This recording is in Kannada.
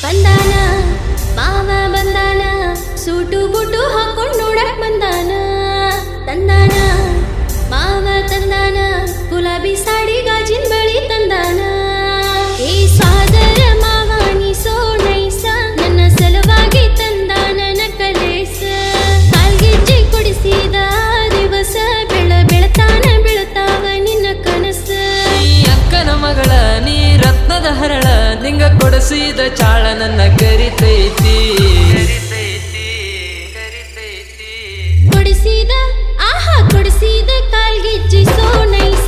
ಬಂದಾನ ಮಾವ ಬಂದಾನ ಸೂಟು ಬುಟು ಹಾಕೊಂಡು ನೋಡಕ್ ಬಂದಾನ ತಂದಾನ ಮಾವ ತಂದಾನ ಗುಲಾಬಿ ಸಾಡಿ ಗಾಜಿನ ಬಳಿ ತಂದಾನ ಈ ಸಾದರ ಮಾವ ನೀ ಸೋ ನೈಸ ನನ್ನ ಸಲುವಾಗಿ ತಂದಾನ ನಕಲೇಸ ಕಾಲ್ಗೆಜ್ಜೆ ಕೊಡಿಸಿದ ದಿವಸ ಬೆಳತಾನ ಬೆಳತಾವ ನಿನ್ನ ಕನಸ ಅಕ್ಕನ ಮಗಳ ನೀ ರತ್ನದ ಹರಳ ನಿಂಗ ಕೊಡಿಸಿದ ಚಾಳ ನನ್ನ ಕರಿತೈತಿ ಕೊಡಿಸಿದ ಆಹಾ ಕೊಡಿಸಿದ ಕಾಲ್ಗೆಜ್ಜೆ ಸೋ ನೈಸ